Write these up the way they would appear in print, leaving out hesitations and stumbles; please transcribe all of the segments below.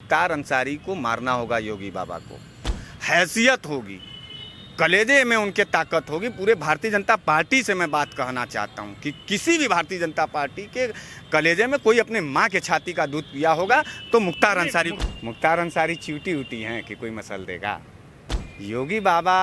मुख्तार अंसारी को मारना होगा। योगी बाबा को हैसियत होगी, कलेजे में उनके ताकत होगी। पूरे भारतीय जनता पार्टी से मैं बात कहना चाहता हूं कि किसी भी भारतीय जनता पार्टी के कलेजे में कोई अपने माँ के छाती का दूध पिया होगा तो मुख्तार अंसारी चीटी उटी हैं कि कोई मसल देगा। योगी बाबा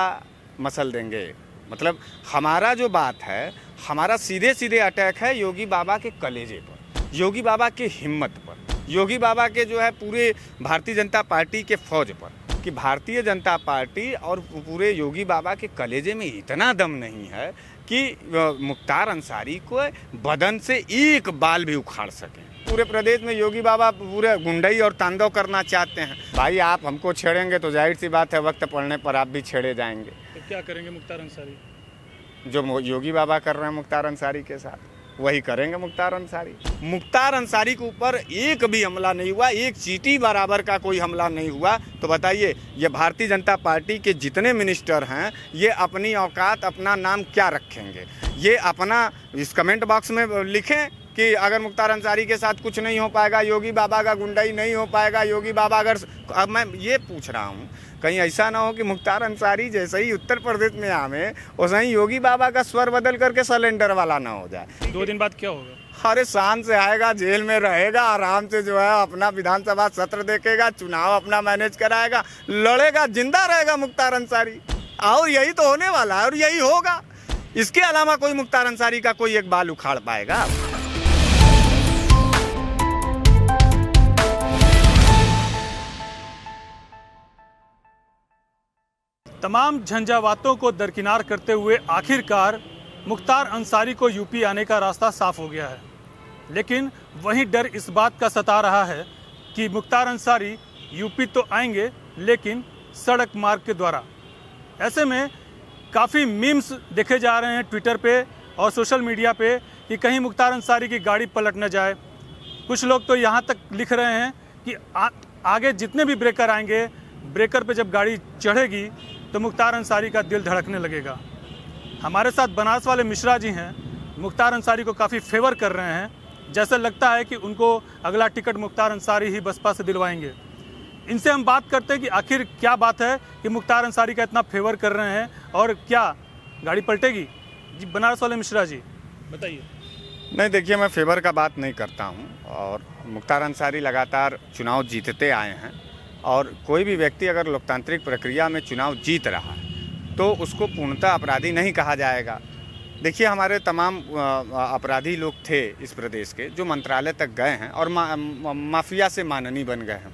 मसल देंगे। मतलब हमारा जो बात है, हमारा सीधे सीधे अटैक है योगी बाबा के कलेजे पर, योगी बाबा की हिम्मत पर, योगी बाबा के जो है पूरे भारतीय जनता पार्टी के फौज पर, कि भारतीय जनता पार्टी और पूरे योगी बाबा के कलेजे में इतना दम नहीं है कि मुख्तार अंसारी को बदन से एक बाल भी उखाड़ सकें। पूरे प्रदेश में योगी बाबा पूरे गुंडई और तांडव करना चाहते हैं। भाई आप हमको छेड़ेंगे तो जाहिर सी बात है वक्त पड़ने पर आप भी छेड़े जाएंगे। तो क्या करेंगे मुख्तार अंसारी? जो योगी बाबा कर रहे हैं मुख्तार अंसारी के साथ वही करेंगे मुख्तार अंसारी। मुख्तार अंसारी के ऊपर एक भी हमला नहीं हुआ, एक चींटी बराबर का कोई हमला नहीं हुआ। तो बताइए ये भारतीय जनता पार्टी के जितने मिनिस्टर हैं ये अपनी औकात, अपना नाम क्या रखेंगे? ये अपना इस कमेंट बॉक्स में लिखें कि अगर मुख्तार अंसारी के साथ कुछ नहीं हो पाएगा, योगी बाबा का गुंडाई नहीं हो पाएगा, योगी बाबा अगर, अब मैं ये पूछ रहा हूँ कहीं ऐसा ना हो कि मुख्तार अंसारी जैसे ही उत्तर प्रदेश में आवे वैसे ही योगी बाबा का स्वर बदल करके सिलेंडर वाला ना हो जाए। 2 दिन बाद क्या होगा? अरे शान से आएगा, जेल में रहेगा, आराम से जो है अपना विधानसभा सत्र देखेगा, चुनाव अपना मैनेज कराएगा, लड़ेगा, जिंदा रहेगा मुख्तार अंसारी। और यही तो होने वाला है और यही होगा। इसके अलावा कोई मुख्तार अंसारी का कोई एक बाल उखाड़ पाएगा? तमाम झंझावातों को दरकिनार करते हुए आखिरकार मुख्तार अंसारी को यूपी आने का रास्ता साफ हो गया है। लेकिन वहीं डर इस बात का सता रहा है कि मुख्तार अंसारी यूपी तो आएंगे लेकिन सड़क मार्ग के द्वारा। ऐसे में काफ़ी मीम्स देखे जा रहे हैं ट्विटर पे और सोशल मीडिया पे कि कहीं मुख्तार अंसारी की गाड़ी पलट न जाए। कुछ लोग तो यहाँ तक लिख रहे हैं कि आगे जितने भी ब्रेकर आएंगे, ब्रेकर पे जब गाड़ी चढ़ेगी तो मुख्तार अंसारी का दिल धड़कने लगेगा। हमारे साथ बनारस वाले मिश्रा जी हैं, मुख्तार अंसारी को काफ़ी फेवर कर रहे हैं। जैसे लगता है कि उनको अगला टिकट मुख्तार अंसारी ही बसपा से दिलवाएंगे। इनसे हम बात करते हैं कि आखिर क्या बात है कि मुख्तार अंसारी का इतना फेवर कर रहे हैं और क्या गाड़ी पलटेगी? जी बनारस वाले मिश्रा जी बताइए। नहीं देखिए, मैं फेवर का बात नहीं करता हूँ और मुख्तार अंसारी लगातार चुनाव जीतते आए हैं और कोई भी व्यक्ति अगर लोकतांत्रिक प्रक्रिया में चुनाव जीत रहा है तो उसको पूर्णतः अपराधी नहीं कहा जाएगा। देखिए हमारे तमाम अपराधी लोग थे इस प्रदेश के जो मंत्रालय तक गए हैं और माफिया से माननी बन गए हैं।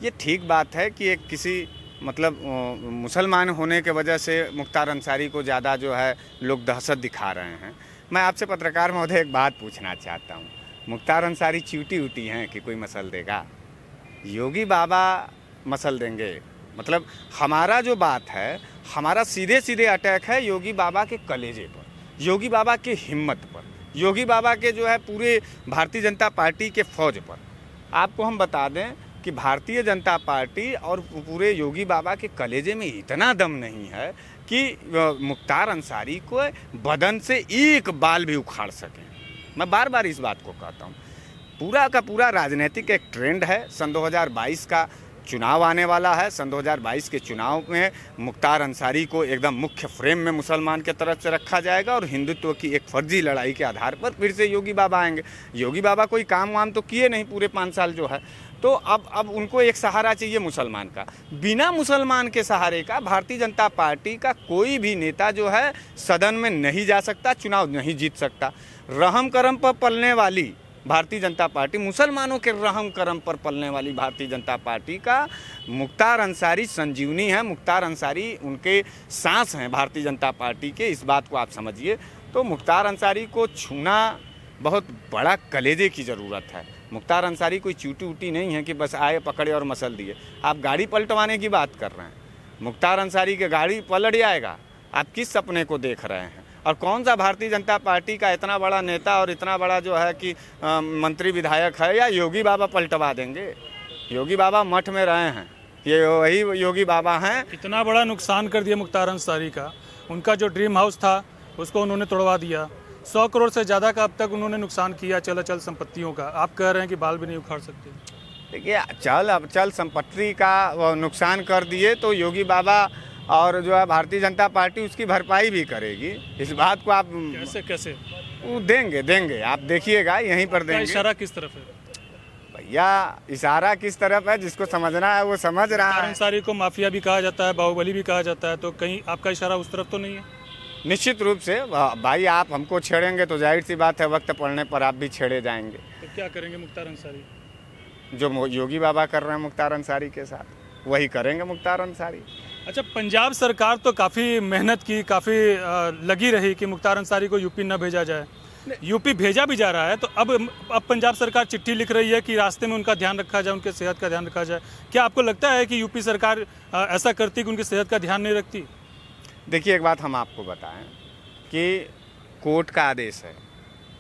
ये ठीक बात है कि एक किसी मतलब मुसलमान होने के वजह से मुख्तार अंसारी को ज़्यादा जो है लोग दहशत दिखा रहे हैं। मैं आपसे पत्रकार महोदय एक बात पूछना चाहता हूँ, मुख्तार अंसारी चीटी उटी हैं कि कोई मसल देगा? योगी बाबा मसल देंगे। मतलब हमारा जो बात है, हमारा सीधे सीधे अटैक है योगी बाबा के कलेजे पर, योगी बाबा की हिम्मत पर, योगी बाबा के जो है पूरे भारतीय जनता पार्टी के फौज पर। आपको हम बता दें कि भारतीय जनता पार्टी और पूरे योगी बाबा के कलेजे में इतना दम नहीं है कि मुख्तार अंसारी को बदन से एक बाल भी उखाड़ सकें। मैं बार बार इस बात को कहता हूँ। पूरा का पूरा राजनीतिक एक ट्रेंड है। सन 2022 का चुनाव आने वाला है। सन 2022 के चुनाव में मुख्तार अंसारी को एकदम मुख्य फ्रेम में मुसलमान के तरफ से रखा जाएगा और हिंदुत्व की एक फर्जी लड़ाई के आधार पर फिर से योगी बाबा आएंगे। योगी बाबा कोई काम वाम तो किए नहीं पूरे 5 साल जो है, तो अब उनको एक सहारा चाहिए मुसलमान का। बिना मुसलमान के सहारे का भारतीय जनता पार्टी का कोई भी नेता जो है सदन में नहीं जा सकता, चुनाव नहीं जीत सकता। रहम करम पर पलने वाली भारतीय जनता पार्टी, मुसलमानों के रहम करम पर पलने वाली भारतीय जनता पार्टी का मुख्तार अंसारी संजीवनी है। मुख्तार अंसारी उनके सांस हैं भारतीय जनता पार्टी के। इस बात को आप समझिए। तो मुख्तार अंसारी को छूना बहुत बड़ा कलेजे की ज़रूरत है। मुख्तार अंसारी कोई चूटी उटी नहीं है कि बस आए पकड़े और मसल दिए। आप गाड़ी पलटवाने की बात कर रहे हैं, मुख्तार अंसारी की गाड़ी पलट जाएगा? आप किस सपने को देख रहे हैं? और कौन सा भारतीय जनता पार्टी का इतना बड़ा नेता और इतना बड़ा जो है कि मंत्री विधायक है या योगी बाबा पलटवा देंगे? योगी बाबा मठ में रहे हैं, ये वही योगी बाबा हैं। इतना बड़ा नुकसान कर दिया मुख्तार अंसारी का। उनका जो ड्रीम हाउस था उसको उन्होंने तोड़वा दिया। 100 करोड़ से ज़्यादा का अब तक उन्होंने नुकसान किया चल संपत्तियों का। आप कह रहे हैं कि बाल भी नहीं उखाड़ सकते? देखिए, अचल संपत्ति का वो नुकसान कर दिए तो योगी बाबा और जो है भारतीय जनता पार्टी उसकी भरपाई भी करेगी। इस बात को आप कैसे वो देंगे आप देखिएगा, यहीं पर देंगे। इशारा किस तरफ है भैया? इशारा किस तरफ है, जिसको समझना है वो समझ रहा है। अंसारी को माफिया भी कहा जाता है, बाहुबली भी कहा जाता है, तो कहीं आपका इशारा उस तरफ तो नहीं है? निश्चित रूप से भाई, आप हमको छेड़ेंगे तो जाहिर सी बात है वक्त पड़ने पर आप भी छेड़े जाएंगे। तो क्या करेंगे मुख्तार अंसारी? जो योगी बाबा कर रहे हैं मुख्तार अंसारी के साथ, वही करेंगे मुख्तार अंसारी। अच्छा, पंजाब सरकार तो काफ़ी मेहनत की, काफ़ी लगी रही कि मुख्तार अंसारी को यूपी न भेजा जाए। यूपी भेजा भी जा रहा है, तो अब पंजाब सरकार चिट्ठी लिख रही है कि रास्ते में उनका ध्यान रखा जाए, उनके सेहत का ध्यान रखा जाए। क्या आपको लगता है कि यूपी सरकार ऐसा करती कि उनकी सेहत का ध्यान नहीं रखती? देखिए, एक बात हम आपको बताएं कि कोर्ट का आदेश है,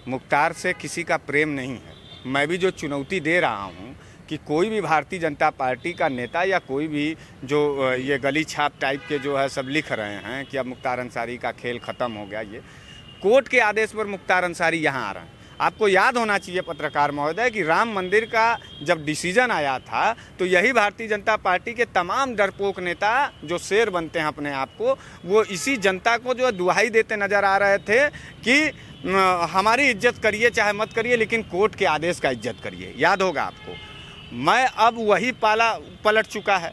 मुख्तार से किसी का प्रेम नहीं है। मैं भी जो चुनौती दे रहा हूं कि कोई भी भारतीय जनता पार्टी का नेता या कोई भी जो ये गली छाप टाइप के जो है सब लिख रहे हैं कि अब मुख्तार अंसारी का खेल ख़त्म हो गया, ये कोर्ट के आदेश पर मुख्तार अंसारी यहाँ आ रहे हैं। आपको याद होना चाहिए पत्रकार महोदय कि राम मंदिर का जब डिसीजन आया था तो यही भारतीय जनता पार्टी के तमाम डरपोक नेता जो शेर बनते हैं अपने आप को, वो इसी जनता को जो दुहाई देते नज़र आ रहे थे कि हमारी इज्जत करिए चाहे मत करिए, लेकिन कोर्ट के आदेश का इज्जत करिए। याद होगा आपको। मैं अब वही पाला पलट चुका है।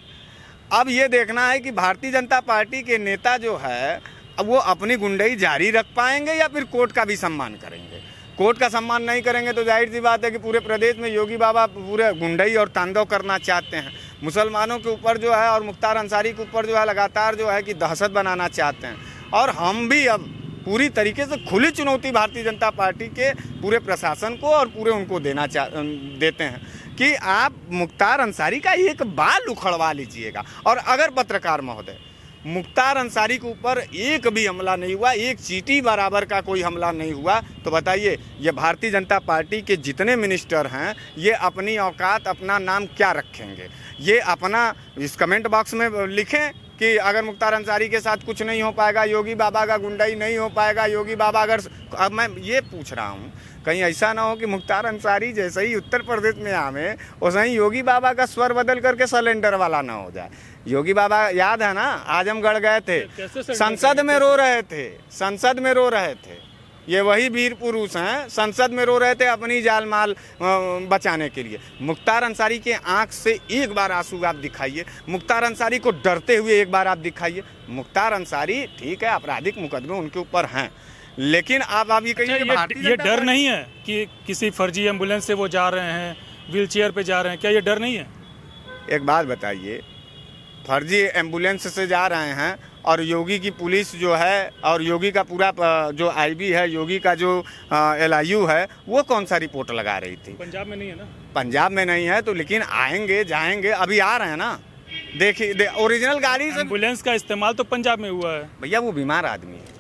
अब ये देखना है कि भारतीय जनता पार्टी के नेता जो है अब वो अपनी गुंडई जारी रख पाएंगे या फिर कोर्ट का भी सम्मान करेंगे। कोर्ट का सम्मान नहीं करेंगे तो जाहिर सी बात है कि पूरे प्रदेश में योगी बाबा पूरे गुंडई और तांडव करना चाहते हैं। मुसलमानों के ऊपर जो है और मुख्तार अंसारी के ऊपर जो है लगातार जो है कि दहशत बनाना चाहते हैं। और हम भी अब पूरी तरीके से खुली चुनौती भारतीय जनता पार्टी के पूरे प्रशासन को और पूरे उनको देते हैं कि आप मुख्तार अंसारी का एक बाल उखड़वा लीजिएगा। और अगर पत्रकार महोदय मुख्तार अंसारी के ऊपर एक भी हमला नहीं हुआ, एक चींटी बराबर का कोई हमला नहीं हुआ, तो बताइए ये भारतीय जनता पार्टी के जितने मिनिस्टर हैं ये अपनी औकात अपना नाम क्या रखेंगे? ये अपना इस कमेंट बॉक्स में लिखें कि अगर मुख्तार अंसारी के साथ कुछ नहीं हो पाएगा, योगी बाबा का गुंडाई नहीं हो पाएगा, योगी बाबा अगर, अब मैं ये पूछ रहा हूँ कहीं ऐसा ना हो कि मुख्तार अंसारी जैसे ही उत्तर प्रदेश में आवे वैसे ही योगी बाबा का स्वर बदल करके सिलेंडर वाला ना हो जाए। योगी बाबा याद है ना, आजमगढ़ गए थे, संसद में रो रहे थे, संसद में रो रहे थे। ये वही वीर पुरुष हैं, संसद में रो रहे थे अपनी जान माल बचाने के लिए। मुख्तार अंसारी के आंख से एक बार आंसू आप दिखाइए, मुख्तार अंसारी को डरते हुए एक बार आप दिखाइए। मुख्तार अंसारी ठीक है आपराधिक मुकदमे उनके ऊपर हैं, लेकिन आप ये कहिए ये डर नहीं है कि किसी फर्जी एम्बुलेंस से वो जा रहे हैं, व्हील चेयर पे जा रहे हैं, क्या ये डर नहीं है? एक बात बताइए, फर्जी एम्बुलेंस से जा रहे हैं और योगी की पुलिस जो है और योगी का पूरा जो आईबी है, योगी का जो LIU है, वो कौन सा रिपोर्ट लगा रही थी? पंजाब में नहीं है ना। पंजाब में नहीं है तो लेकिन आएंगे जाएंगे, अभी आ रहे हैं ना। देखिए ओरिजिनल गाड़ी से एम्बुलेंस का इस्तेमाल तो पंजाब में हुआ है। भैया वो बीमार आदमी है,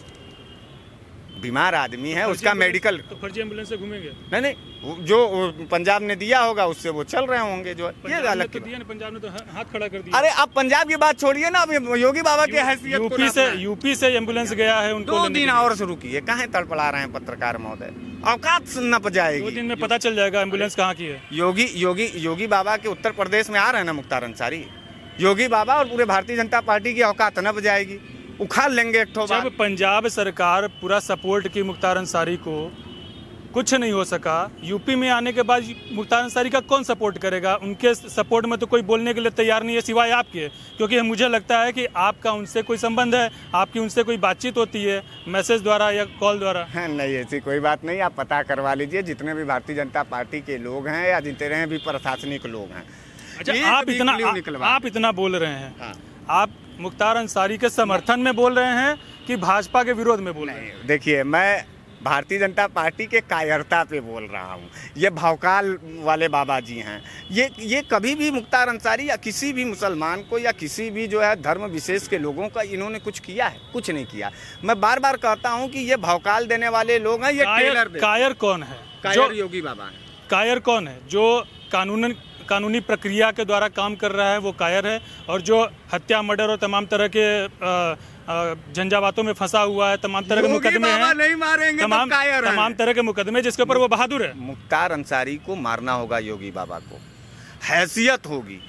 बीमार आदमी है, उसका मेडिकल। तो फर्जी एम्बुलेंस से घूमेंगे? नहीं, जो पंजाब ने दिया होगा उससे वो चल रहे होंगे। जो ये अलग तो दिया ना, पंजाब ने तो हाथ खड़ा कर दिया। अरे आप पंजाब की बात छोड़िए ना, अब योगी बाबा की हैसियत यूपी से एम्बुलेंस गया है उनको। 2 दिन और शुरू किए, कहाँ तड़पड़ा रहे हैं पत्रकार महोदय? औकात न जाएगी। 2 दिन में पता चल जाएगा एम्बुलेंस कहाँ की है। योगी बाबा के उत्तर प्रदेश में आ रहे हैं ना मुख्तार अंसारी, योगी बाबा और पूरे भारतीय जनता पार्टी की औकात न जाएगी, उखाड़ लेंगे एक ठो। जब पंजाब सरकार पूरा सपोर्ट की मुख्तार अंसारी को, कुछ नहीं हो सका, यूपी में आने के बाद मुख्तार अंसारी का कौन सपोर्ट करेगा? उनके सपोर्ट में तो कोई बोलने के लिए तैयार नहीं है सिवाय आपके, क्योंकि मुझे लगता है कि आपका उनसे कोई संबंध है, आपकी उनसे कोई बातचीत होती है मैसेज द्वारा या कॉल द्वारा। नहीं, ऐसी कोई बात नहीं, आप पता करवा लीजिए जितने भी भारतीय जनता पार्टी के लोग हैं या जितने भी प्रशासनिक लोग हैं। अच्छा, आप इतना बोल रहे हैं, हाँ। आप मुख्तार अंसारी के समर्थन में बोल रहे हैं कि भाजपा के विरोध में बोल रहे हैं? देखिए, मैं भारतीय जनता पार्टी के कायरता पे बोल रहा हूँ। ये भौकाल वाले बाबा जी हैं, ये कभी भी मुख्तार अंसारी या किसी भी मुसलमान को या किसी भी जो है धर्म विशेष के लोगों का इन्होंने कुछ किया है? कुछ नहीं किया। मैं बार बार कहता हूँ कि ये भौकाल देने वाले लोग हैं। ये कायर कौन है? कायर योगी बाबा है। कायर कौन है? जो कानूनी प्रक्रिया के द्वारा काम कर रहा है वो कायर है, और जो हत्या, मर्डर और तमाम तरह के झंझावातों में फंसा हुआ है, तमाम तरह के मुकदमे हैं, नहीं मारेंगे तमाम तरह के मुकदमे जिसके ऊपर वो बहादुर है। मुख्तार अंसारी को मारना होगा योगी बाबा को। हैसियत होगी,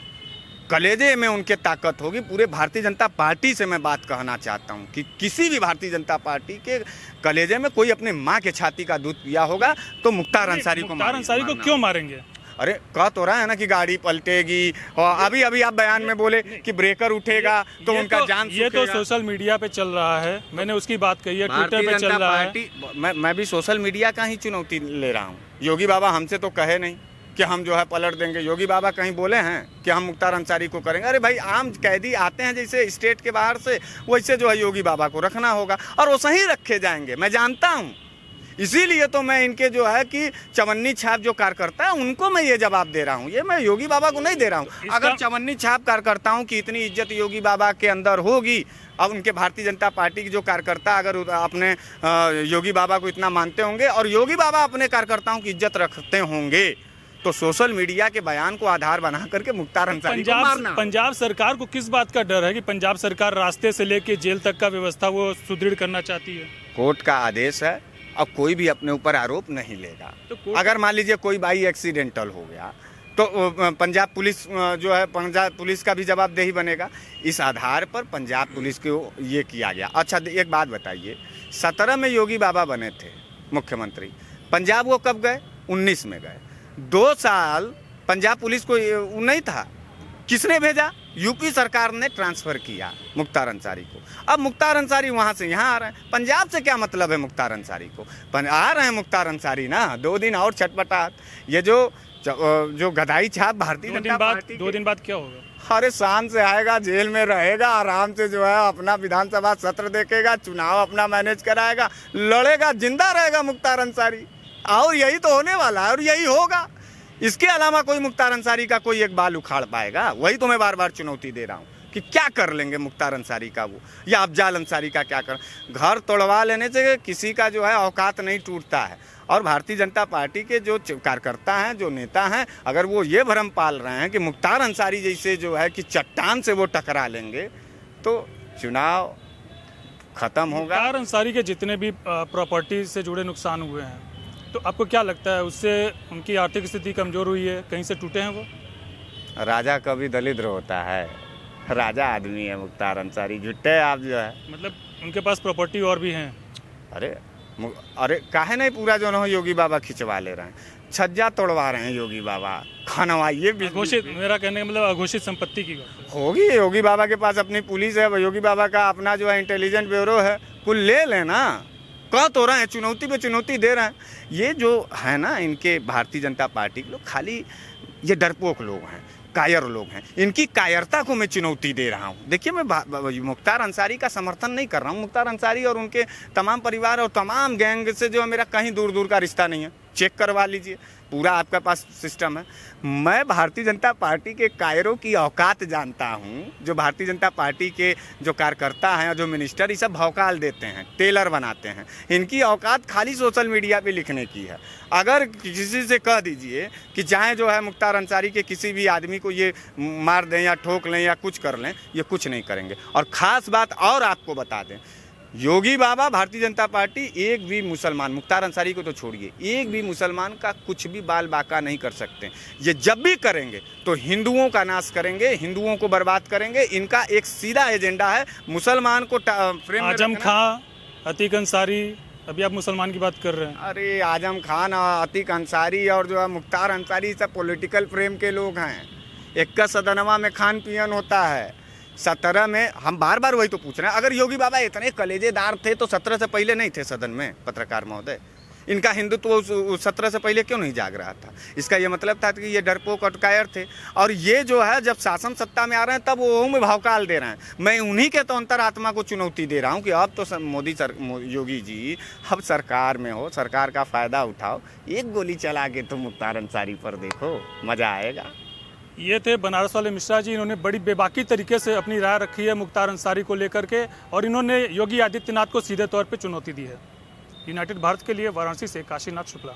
कलेजे में उनके ताकत होगी। पूरे भारतीय जनता पार्टी से मैं बात कहना चाहता हूं कि किसी भी भारतीय जनता पार्टी के कलेजे में कोई अपने माँ के छाती का दूध पिया होगा तो मुख्तार अंसारी को क्यों मारेंगे? अरे कह तो रहा है ना कि गाड़ी पलटेगी, और अभी अभी आप बयान में बोले कि ब्रेकर उठेगा तो उनका जान ये तो सोशल मीडिया पे चल रहा है, मैंने उसकी बात कही है, ट्विटर पे चल रहा है। मैं भी सोशल मीडिया का ही चुनौती ले रहा हूँ। योगी बाबा हमसे तो कहे नहीं कि हम जो है पलट देंगे। योगी बाबा कहीं बोले हैं कि हम मुख्तार अंसारी को करेंगे? अरे भाई, आम कैदी आते हैं जैसे स्टेट के बाहर से, वैसे जो है योगी बाबा को रखना होगा और वो सही रखे जाएंगे, मैं जानता हूँ। इसीलिए तो मैं इनके जो है कि चवन्नी छाप जो कार्यकर्ता है उनको मैं ये जवाब दे रहा हूँ, ये मैं योगी बाबा को नहीं दे रहा हूँ। अगर चवन्नी छाप कार्यकर्ताओं की इतनी इज्जत योगी बाबा के अंदर होगी, अब उनके भारतीय जनता पार्टी के जो कार्यकर्ता अगर अपने योगी बाबा को इतना मानते होंगे और योगी बाबा अपने कार्यकर्ताओं की इज्जत रखते होंगे, तो सोशल मीडिया के बयान को आधार बना करके मुख्तार अंसारी को मारना। पंजाब सरकार को किस बात का डर है कि पंजाब सरकार रास्ते से लेके जेल तक का व्यवस्था वो सुदृढ़ करना चाहती है? कोर्ट का आदेश है, अब कोई भी अपने ऊपर आरोप नहीं लेगा। तो अगर मान लीजिए कोई बाई एक्सीडेंटल हो गया तो पंजाब पुलिस जो है, पंजाब पुलिस का भी जवाबदेही बनेगा। इस आधार पर पंजाब पुलिस को ये किया गया। अच्छा, एक बात बताइए, 17 में योगी बाबा बने थे मुख्यमंत्री, पंजाब वो कब गए? 19 में गए। 2 साल पंजाब पुलिस को नहीं था, किसने भेजा? यूपी सरकार ने ट्रांसफर किया मुख्तार अंसारी को। अब मुख्तार अंसारी वहां से यहाँ आ रहे हैं, पंजाब से क्या मतलब है मुख्तार अंसारी को? आ रहे हैं मुख्तार अंसारी ना, 2 दिन और छटपटात। ये जो गदाई छाप भारतीय जनता पार्टी, 2 दिन बाद क्या होगा? अरे शान से आएगा, जेल में रहेगा, आराम से जो है अपना विधानसभा सत्र देखेगा, चुनाव अपना मैनेज कराएगा, लड़ेगा, जिंदा रहेगा मुख्तार अंसारी। और यही तो होने वाला है और यही होगा। इसके अलावा कोई मुख्तार अंसारी का कोई एक बाल उखाड़ पाएगा? वही तो मैं बार बार चुनौती दे रहा हूँ कि क्या कर लेंगे मुख्तार अंसारी का वो, या अफजाल अंसारी का क्या कर। घर तोड़वा लेने से किसी का जो है औकात नहीं टूटता है। और भारतीय जनता पार्टी के जो कार्यकर्ता हैं, जो नेता हैं, अगर वो ये भ्रम पाल रहे हैं कि मुख्तार अंसारी जैसे जो है कि चट्टान से वो टकरा लेंगे तो चुनाव खत्म होगा। मुख्तार अंसारी के जितने भी प्रॉपर्टी से जुड़े नुकसान हुए हैं, तो आपको क्या लगता है उससे उनकी आर्थिक स्थिति कमजोर हुई है, कहीं से टूटे हैं वो? राजा कभी दलिद्र होता है, राजा आदमी है मुख्तार अंसारी, झुट्टे आप जो है। मतलब उनके पास प्रॉपर्टी और भी हैं? अरे काहे नहीं पूरा जो है योगी बाबा खिंचवा ले रहे हैं, छज्जा तोड़वा रहे हैं योगी बाबा, खानवाइए भी अघोषित, मेरा कहने का मतलब अघोषित संपत्ति की बात होगी। योगी बाबा के पास अपनी पुलिस है, योगी बाबा का अपना जो है इंटेलिजेंट ब्यूरो है, कुल ले लेना। कह तो रहे हैं, चुनौती पे चुनौती दे रहे हैं। ये जो है ना इनके भारतीय जनता पार्टी के लोग, खाली ये डरपोक लोग हैं, कायर लोग हैं। इनकी कायरता को मैं चुनौती दे रहा हूँ। देखिए, मैं मुख्तार अंसारी का समर्थन नहीं कर रहा हूँ। मुख्तार अंसारी और उनके तमाम परिवार और तमाम गैंग से जो है मेरा कहीं दूर दूर का रिश्ता नहीं है, चेक करवा लीजिए, पूरा आपका पास सिस्टम है। मैं भारतीय जनता पार्टी के कायरों की औकात जानता हूँ। जो भारतीय जनता पार्टी के जो कार्यकर्ता हैं और जो मिनिस्टर, ये सब भौकाल देते हैं, टेलर बनाते हैं। इनकी औकात खाली सोशल मीडिया पे लिखने की है। अगर किसी से कह दीजिए कि चाहे जो है मुख्तार अंसारी के किसी भी आदमी को ये मार दें या ठोक लें या कुछ कर लें, ये कुछ नहीं करेंगे। और ख़ास बात और आपको बता दें, योगी बाबा, भारतीय जनता पार्टी एक भी मुसलमान, मुख्तार अंसारी को तो छोड़िए, एक भी मुसलमान का कुछ भी बाल बाका नहीं कर सकते। ये जब भी करेंगे तो हिंदुओं का नाश करेंगे, हिंदुओं को बर्बाद करेंगे। इनका एक सीधा एजेंडा है, मुसलमान को फ्रेम में आजम खान, अतीक अंसारी, अभी आप मुसलमान की बात कर रहे हैं। अरे आजम खान, अतीक अंसारी और जो है मुख्तार अंसारी, सब पॉलिटिकल फ्रेम के लोग हैं। एक का सदनवा में खान पियन होता है। 17 में हम बार बार वही तो पूछ रहे हैं, अगर योगी बाबा इतने कलेजेदार थे तो 17 से पहले नहीं थे सदन में? पत्रकार महोदय, इनका हिंदुत्व 17 से पहले क्यों नहीं जाग रहा था? इसका ये मतलब था कि ये डरपोक और कायर थे। और ये जो है जब शासन सत्ता में आ रहे हैं तब वो में भौकाल दे रहे हैं। मैं उन्हीं के तो अंतरात्मा को चुनौती दे रहा हूँ कि अब तो योगी जी अब सरकार में हो, सरकार का फ़ायदा उठाओ, एक गोली चला के तो मुख्तार अंसारी पर देखो, मज़ा आएगा। ये थे बनारस वाले मिश्रा जी। इन्होंने बड़ी बेबाकी तरीके से अपनी राय रखी है मुख्तार अंसारी को लेकर के, और इन्होंने योगी आदित्यनाथ को सीधे तौर पे चुनौती दी है। यूनाइटेड भारत के लिए वाराणसी से काशीनाथ शुक्ला।